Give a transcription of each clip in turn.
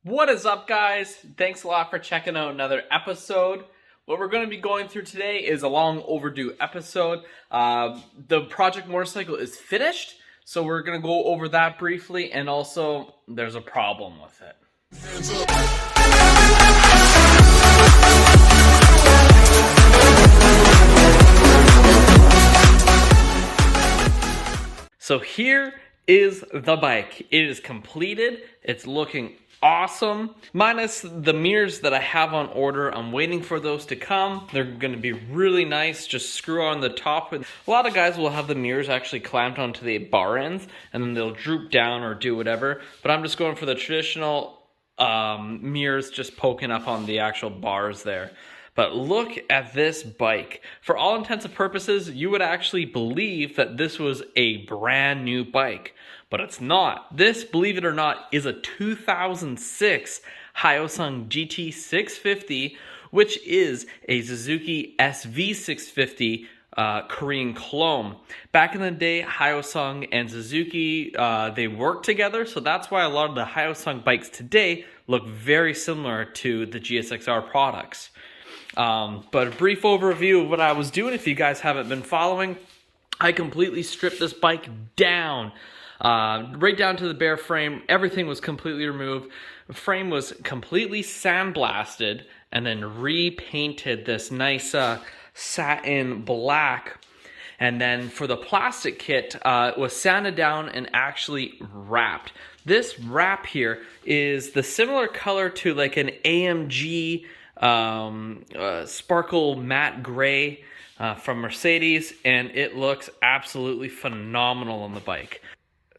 What is up, guys? Thanks a lot for checking out another episode. What we're going to be going through today is a long overdue episode. The Project Motorcycle is finished, so we're going to go over that briefly, and also there's a problem with it. So here is the bike. It is completed. It's looking awesome. Minus the mirrors that I have on order. I'm waiting for those to come. They're going to be really nice. Just screw on the top. A lot of guys will have the mirrors actually clamped onto the bar ends, and then they'll droop down or do whatever. But I'm just going for the traditional mirrors just poking up on the actual bars there. But look at this bike. For all intents and purposes, you would actually believe that this was a brand new bike, but it's not. This, believe it or not, is a 2006 Hyosung GT650, which is a Suzuki SV650 Korean clone. Back in the day, Hyosung and Suzuki, they worked together, so that's why a lot of the Hyosung bikes today look very similar to the GSXR products. But a brief overview of what I was doing, if you guys haven't been following, I completely stripped this bike down, right down to the bare frame. Everything was completely removed. The frame was completely sandblasted and then repainted this nice satin black. And then for the plastic kit, it was sanded down and actually wrapped. This wrap here is the similar color to like an AMG sparkle matte gray from Mercedes, and it looks absolutely phenomenal on the bike.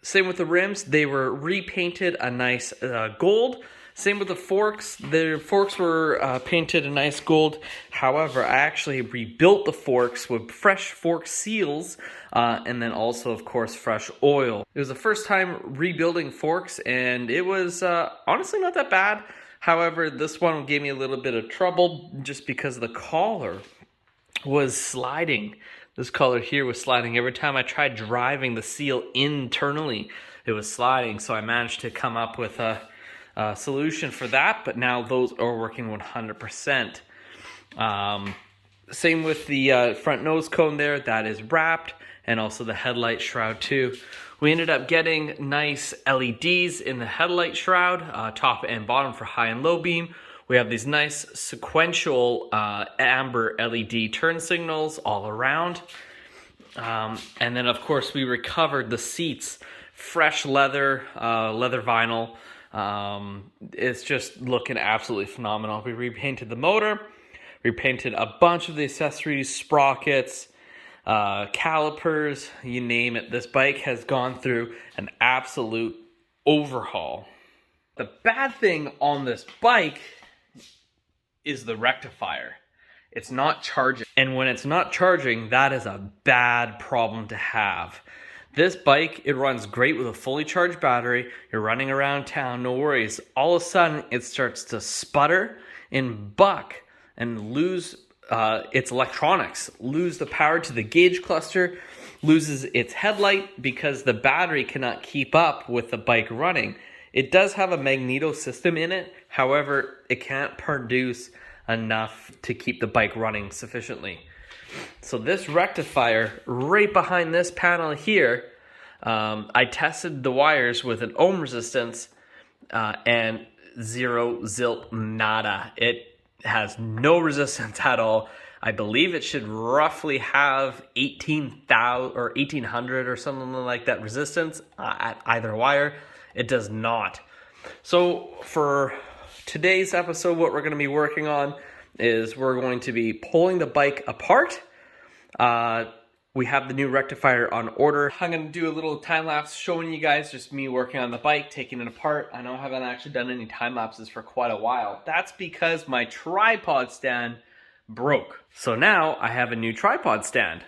Same with the rims. They were repainted a nice gold. Same with the forks. The forks were painted a nice gold. However, I actually rebuilt the forks with fresh fork seals and then also, of course, fresh oil. It was the first time rebuilding forks, and it was honestly not that bad. However, this one gave me a little bit of trouble just because the collar was sliding. This collar here was sliding. Every time I tried driving the seal internally, it was sliding. So I managed to come up with a solution for that, but now those are working 100%. Same with the front nose cone there. That is wrapped, and also the headlight shroud too. We ended up getting nice LEDs in the headlight shroud, top and bottom for high and low beam. We have these nice sequential amber LED turn signals all around. And then, of course, we recovered the seats, fresh leather, leather vinyl. It's just looking absolutely phenomenal. We repainted the motor, repainted a bunch of the accessories, sprockets, calipers, you name it. This bike has gone through an absolute overhaul. The bad thing on this bike is the rectifier. It's not charging. And when it's not charging, that is a bad problem to have. This bike, it runs great with a fully charged battery. You're running around town, no worries. All of a sudden, it starts to sputter and buck and lose its electronics, lose the power to the gauge cluster, loses its headlight because the battery cannot keep up with the bike running. It does have a magneto system in it, however, it can't produce enough to keep the bike running sufficiently. So this rectifier right behind this panel here, I tested the wires with an ohm resistance and zero zilt nada. It has no resistance at all. I believe it should roughly have 18,000 or 1800 or something like that resistance at either wire. It does not. So for today's episode, what we're going to be working on is we're going to be pulling the bike apart. We have the new rectifier on order. I'm going to do a little time lapse showing you guys just me working on the bike, taking it apart. I know I haven't actually done any time lapses for quite a while. That's because my tripod stand broke. So now I have a new tripod stand.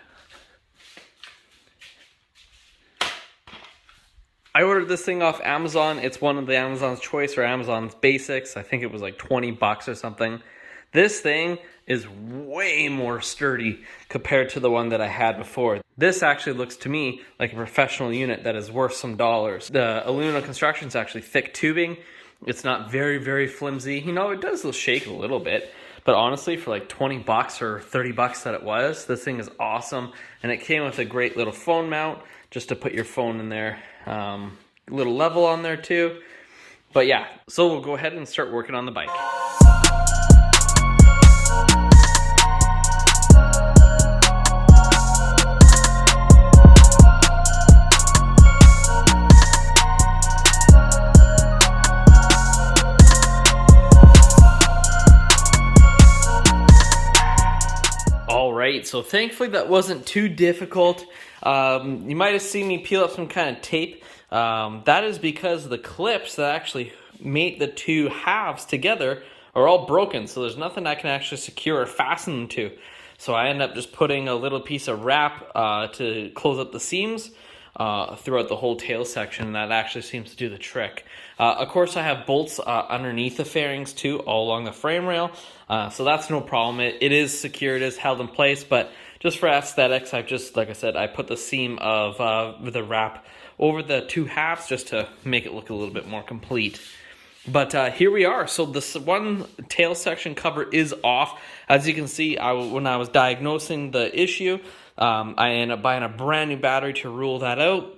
I ordered this thing off Amazon. It's one of the Amazon's Choice or Amazon's Basics. I think it was like 20 bucks or something. This thing is way more sturdy compared to the one that I had before. This actually looks to me like a professional unit that is worth some dollars. The aluminum construction is actually thick tubing, It's not very, very flimsy. You know, it does shake a little bit, but honestly, for like 20 bucks or 30 bucks that it was, this thing is awesome. And it came with a great little phone mount just to put your phone in there. Little level on there too. But yeah, so we'll go ahead and start working on the bike. Alright, so thankfully that wasn't too difficult. You might have seen me peel up some kind of tape. That is because the clips that actually made the two halves together are all broken, so there's nothing I can actually secure or fasten them to. So I end up just putting a little piece of wrap to close up the seams throughout the whole tail section, and that actually seems to do the trick. Of course, I have bolts underneath the fairings too, all along the frame rail, so that's no problem. It is secure, it is held in place, but just for aesthetics, I've just, like I said, I put the seam of the wrap over the two halves just to make it look a little bit more complete. But here we are. So this one tail section cover is off. As you can see, when I was diagnosing the issue, I ended up buying a brand new battery to rule that out.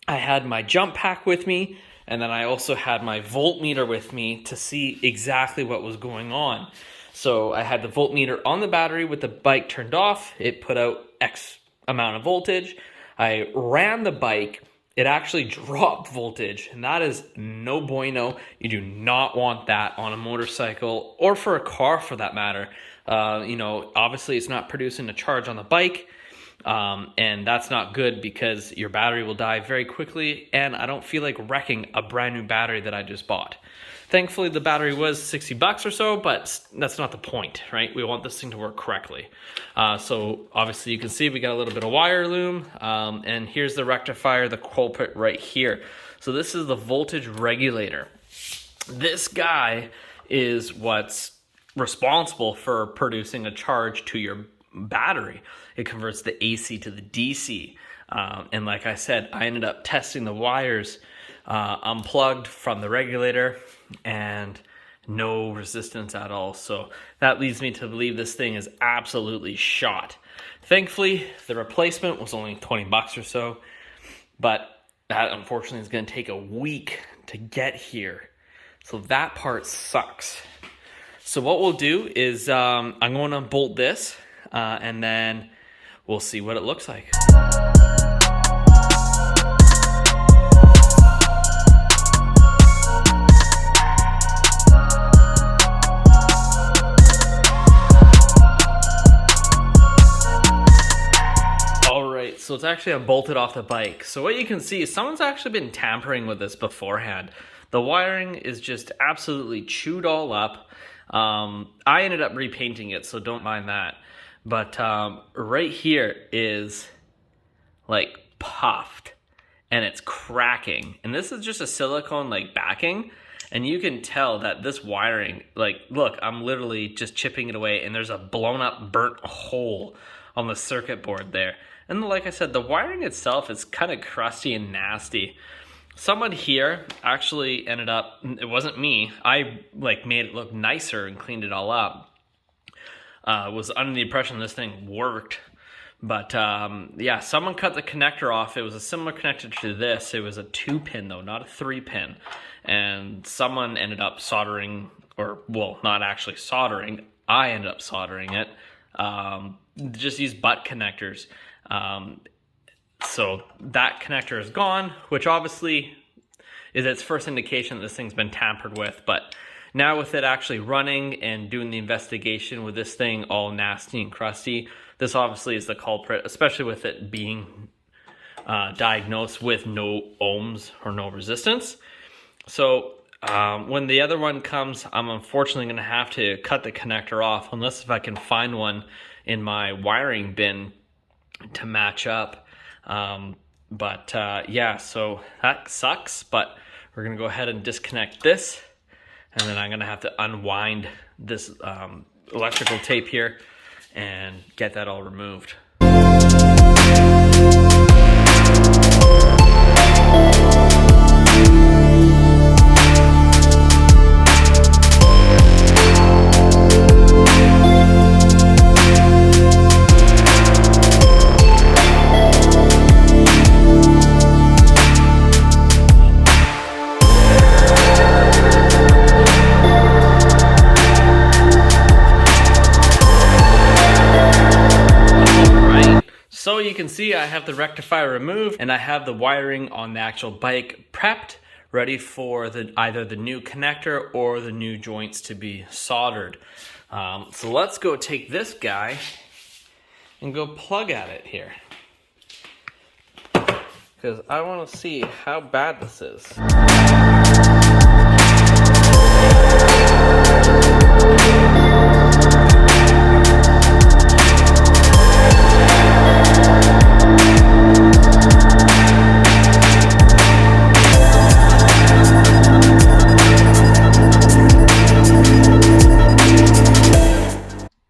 I had my jump pack with me, and then I also had my voltmeter with me to see exactly what was going on. So I had the voltmeter on the battery with the bike turned off. It put out X amount of voltage. I ran the bike. It actually dropped voltage, and that is no bueno. You do not want that on a motorcycle or for a car for that matter. Obviously it's not producing a charge on the bike, and that's not good because your battery will die very quickly, and I don't feel like wrecking a brand new battery that I just bought. Thankfully, the battery was 60 bucks or so, but that's not the point, right? We want this thing to work correctly. So obviously you can see we got a little bit of wire loom, and here's the rectifier, the culprit right here. So this is the voltage regulator. This guy is what's responsible for producing a charge to your battery. It converts the AC to the DC. And like I said, I ended up testing the wires unplugged from the regulator, and no resistance at all. So that leads me to believe this thing is absolutely shot. Thankfully, the replacement was only 20 bucks or so, but that unfortunately is going to take a week to get here. So that part sucks. So what we'll do is I'm going to unbolt this, and then we'll see what it looks like. So it's actually unbolted off the bike. So what you can see is someone's actually been tampering with this beforehand. The wiring is just absolutely chewed all up. I ended up repainting it, so don't mind that. But right here is like puffed and it's cracking. And this is just a silicone like backing. And you can tell that this wiring, like, look, I'm literally just chipping it away and there's a blown up burnt hole on the circuit board there. And like I said, the wiring itself is kind of crusty and nasty. Someone here actually ended up, it wasn't me, I like made it look nicer and cleaned it all up. Was under the impression this thing worked. But yeah, someone cut the connector off. It was a similar connector to this. It was a 2-pin though, not a 3-pin. And someone ended up soldering, or well, not actually soldering. I ended up soldering it. Just these butt connectors. So that connector is gone, which obviously is its first indication that this thing's been tampered with. But now with it actually running and doing the investigation with this thing all nasty and crusty, this obviously is the culprit, especially with it being diagnosed with no ohms or no resistance. So when the other one comes, I'm unfortunately going to have to cut the connector off, unless if I can find one in my wiring bin to match up. Yeah, so that sucks, but we're gonna go ahead and disconnect this, and then I'm gonna have to unwind this electrical tape here and get that all removed. you can see, I have the rectifier removed and I have the wiring on the actual bike prepped, ready for either the new connector or the new joints to be soldered. So let's go take this guy and go plug at it here, because I want to see how bad this is.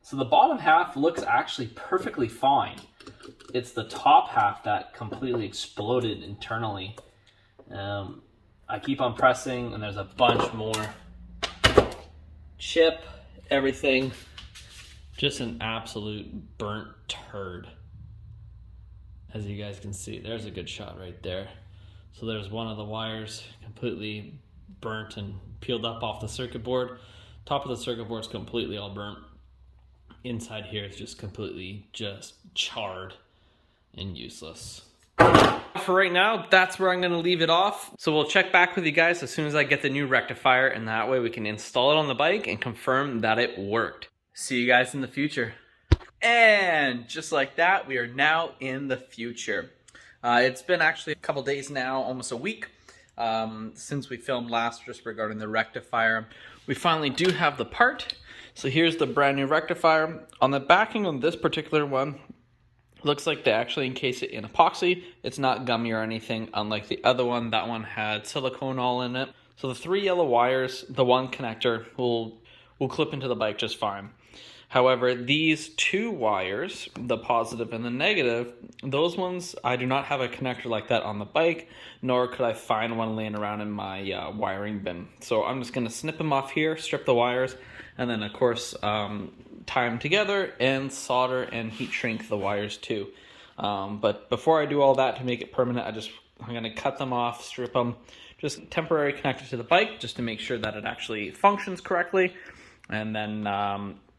So the bottom half looks actually perfectly fine. It's the top half that completely exploded internally. I keep on pressing and there's a bunch more chip, everything. Just an absolute burnt turd. As you guys can see, there's a good shot right there. So there's one of the wires completely burnt and peeled up off the circuit board. Top of the circuit board is completely all burnt. Inside here is just completely just charred and useless. For right now, that's where I'm going to leave it off. So we'll check back with you guys as soon as I get the new rectifier, and that way we can install it on the bike and confirm that it worked. See you guys in the future. And just like that, we are now in the future. It's been actually a couple days now, almost a week, since we filmed last just regarding the rectifier. We finally do have the part. So here's the brand new rectifier. On the backing on this particular one, looks like they actually encase it in epoxy. It's not gummy or anything, unlike the other one. That one had silicone all in it. So the 3 yellow wires, the one connector will clip into the bike just fine. However, these 2 wires, the positive and the negative, those ones, I do not have a connector like that on the bike, nor could I find one laying around in my wiring bin. So I'm just going to snip them off here, strip the wires, and then of course tie them together and solder and heat shrink the wires too. But before I do all that to make it permanent, I'm going to cut them off, strip them, just temporary connector to the bike just to make sure that it actually functions correctly, and then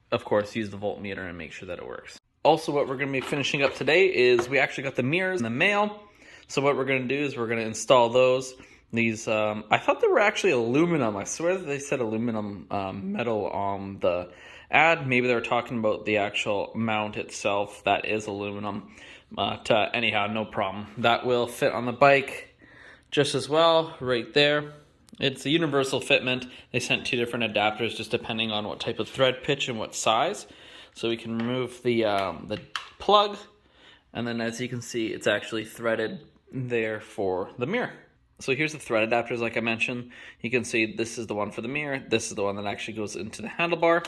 of course use the voltmeter and make sure that it works. Also, what we're going to be finishing up today is we actually got the mirrors in the mail. So what we're going to do is we're going to install those. These, I thought they were actually aluminum. I swear that they said aluminum metal on the ad. Maybe they were talking about the actual mount itself. That is aluminum. But anyhow, no problem. That will fit on the bike just as well right there. It's a universal fitment. They sent 2 different adapters just depending on what type of thread pitch and what size. So we can remove the plug, and then as you can see, it's actually threaded there for the mirror. So here's the thread adapters like I mentioned. You can see this is the one for the mirror. This is the one that actually goes into the handlebar.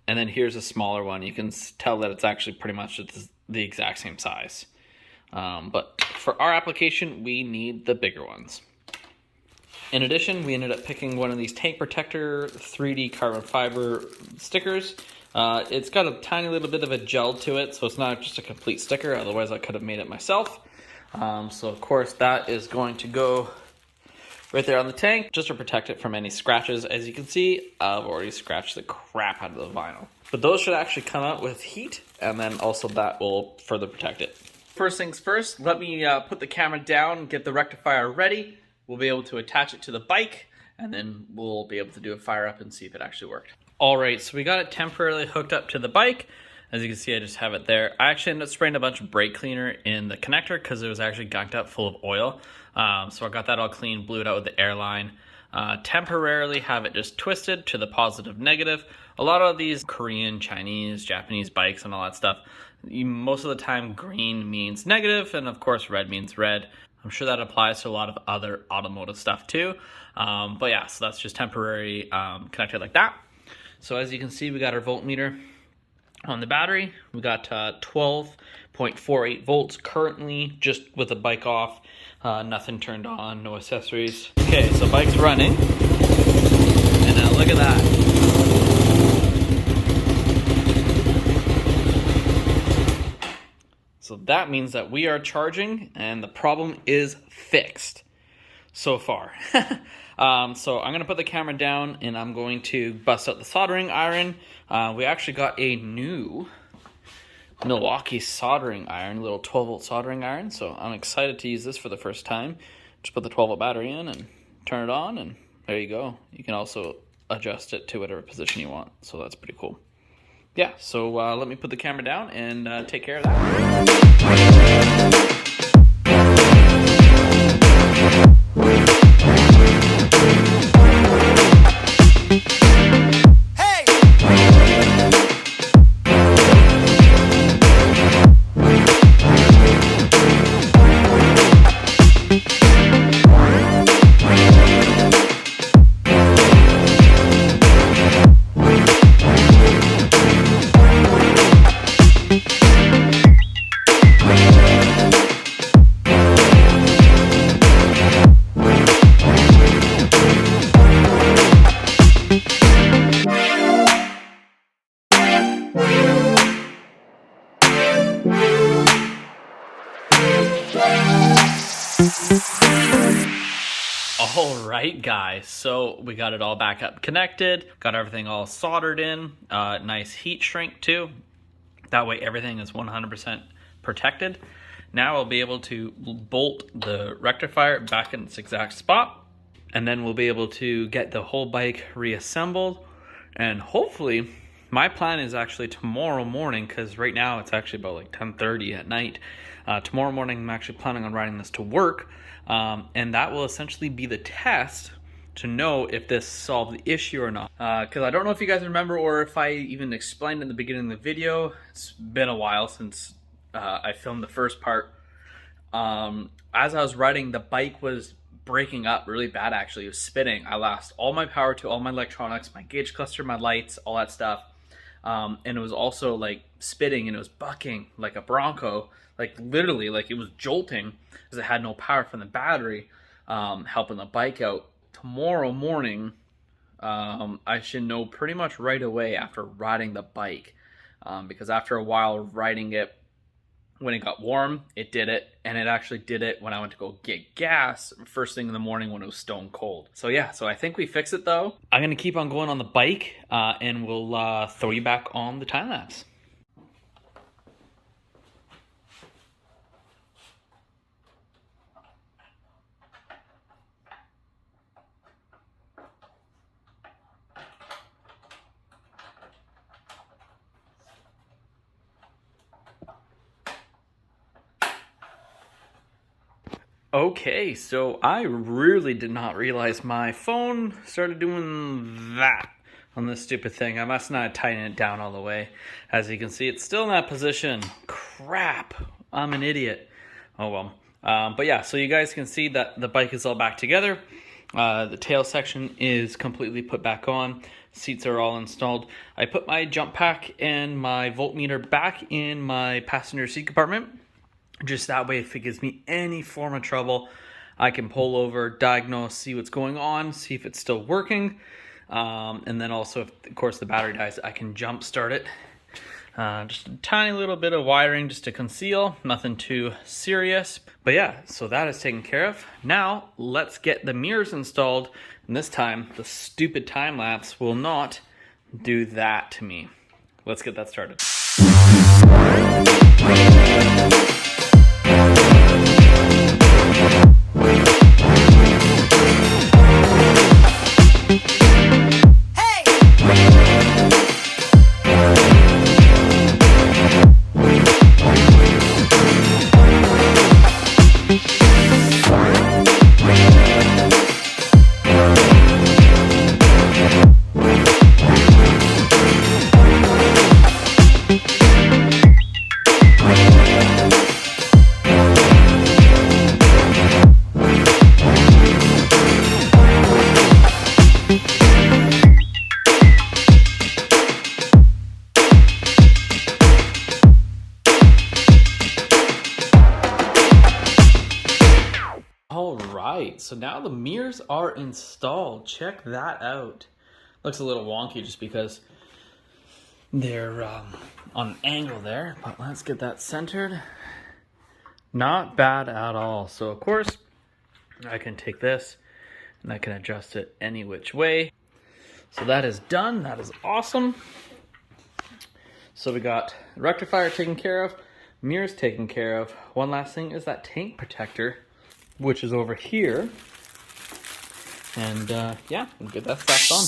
And then here's a smaller one. You can tell that it's actually pretty much the exact same size. But for our application, we need the bigger ones. In addition, we ended up picking one of these Tank Protector 3D carbon fiber stickers. It's got a tiny little bit of a gel to it, so it's not just a complete sticker. Otherwise, I could have made it myself. So of course, that is going to go right there on the tank, just to protect it from any scratches. As you can see, I've already scratched the crap out of the vinyl. But those should actually come out with heat, and then also that will further protect it. First things first, let me put the camera down, get the rectifier ready. We'll be able to attach it to the bike, and then we'll be able to do a fire up and see if it actually worked. All right, so we got it temporarily hooked up to the bike. As you can see, I just have it there. I actually ended up spraying a bunch of brake cleaner in the connector because it was actually gunked up full of oil. So I got that all clean, blew it out with the airline. Temporarily have it just twisted to the positive negative. A lot of these Korean, Chinese, Japanese bikes and all that stuff, most of the time green means negative, and of course red means red. I'm sure that applies to a lot of other automotive stuff too. But yeah, so that's just temporary connected like that. So as you can see, we got our voltmeter on the battery. We got 12.48 volts currently, just with the bike off, nothing turned on, no accessories. Okay, so bike's running, and now look at that. So that means that we are charging and the problem is fixed so far. So I'm going to put the camera down and I'm going to bust out the soldering iron. We actually got a new Milwaukee soldering iron, little 12-volt soldering iron. So I'm excited to use this for the first time. Just put the 12-volt battery in and turn it on, and there you go. You can also adjust it to whatever position you want. So that's pretty cool. Yeah, so let me put the camera down and take care of that. All right, guys, so we got it all back up connected, got everything all soldered in, nice heat shrink too. That way everything is 100% protected. Now I'll be able to bolt the rectifier back in its exact spot, and then we'll be able to get the whole bike reassembled. And hopefully, my plan is actually tomorrow morning, because right now it's actually about like 10:30 at night. Tomorrow morning I'm actually planning on riding this to work, and that will essentially be the test to know if this solved the issue or not. Because I don't know if you guys remember or if I even explained in the beginning of the video. It's been a while since I filmed the first part. As I was riding, the bike was breaking up really bad. Actually, it was spinning. I lost all my power to all my electronics, my gauge cluster, my lights, all that stuff. And it was also like spitting, and it was bucking like a Bronco, like literally like it was jolting because it had no power from the battery, helping the bike out. Tomorrow morning, I should know pretty much right away after riding the bike, because after a while riding it, when it got warm, it did it, and it actually did it when I went to go get gas first thing in the morning when it was stone cold. So yeah, so I think we fixed it though. I'm gonna keep on going on the bike, and we'll throw you back on the time lapse. Okay, so I really did not realize my phone started doing that on this stupid thing. I must not tighten it down all the way. As you can see, it's still in that position. Crap, I'm an idiot. Oh well. But yeah, so you guys can see that the bike is all back together. The tail section is completely put back on. Seats are all installed. I put my jump pack and my voltmeter back in my passenger seat compartment. Just that way, if it gives me any form of trouble, I can pull over, diagnose, see what's going on, see if it's still working. And then also, if, of course, the battery dies, I can jump start it. Just a tiny little bit of wiring just to conceal, nothing too serious. But yeah, so that is taken care of. Now, let's get the mirrors installed. And this time, the stupid time lapse will not do that to me. Let's get that started. Alright, so now the mirrors are installed. Check that out. Looks a little wonky just because they're on an angle there, but let's get that centered. Not bad at all. So of course, I can take this and I can adjust it any which way. So that is done. That is awesome. So we got rectifier taken care of, mirrors taken care of. One last thing is that tank protector, which is over here. And yeah, we'll get that stuff done.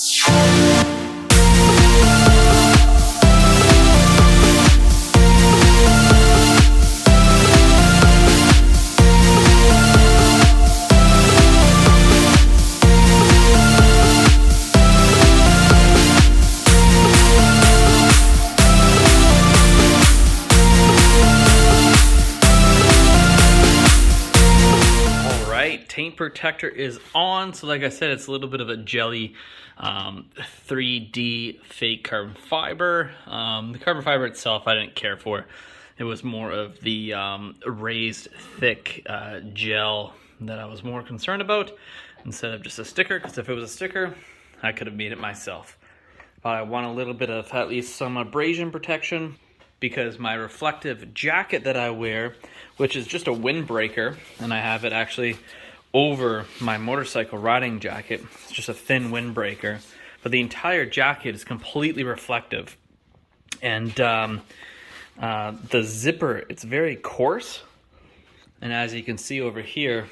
Taint protector is on. So like I said, it's a little bit of a jelly 3D fake carbon fiber. The carbon fiber itself I didn't care for. It was more of the raised thick gel that I was more concerned about instead of just a sticker, because if it was a sticker I could have made it myself. But I want a little bit of at least some abrasion protection, because my reflective jacket that I wear, which is just a windbreaker, and I have it actually over my motorcycle riding jacket. It's just a thin windbreaker, but the entire jacket is completely reflective. And the zipper, it's very coarse. And as you can see over here,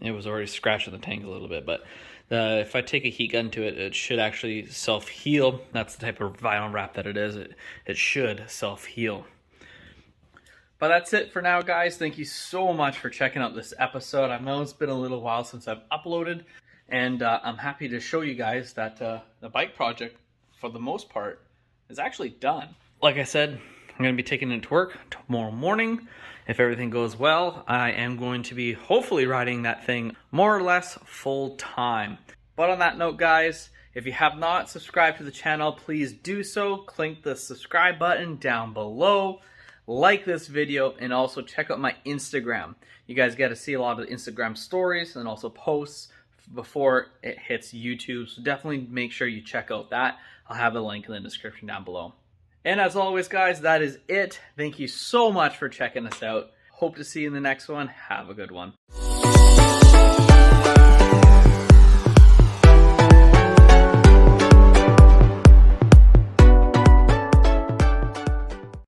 it was already scratching the tank a little bit, but if I take a heat gun to it, it should actually self-heal. That's the type of vinyl wrap that it is. It should self-heal. But that's it for now, guys. Thank you so much for checking out this episode. I know it's been a little while since I've uploaded, and I'm happy to show you guys that the bike project, for the most part, is actually done. Like I said, I'm going to be taking it to work tomorrow morning. If everything goes well, I am going to be hopefully riding that thing more or less full time. But on that note, guys, if you have not subscribed to the channel, please do so. Click the subscribe button down below. Like this video, and also check out my Instagram. You guys get to see a lot of the Instagram stories and also posts before it hits YouTube. So definitely make sure you check out that. I'll have the link in the description down below. And as always, guys, that is it. Thank you so much for checking us out. Hope to see you in the next one. Have a good one.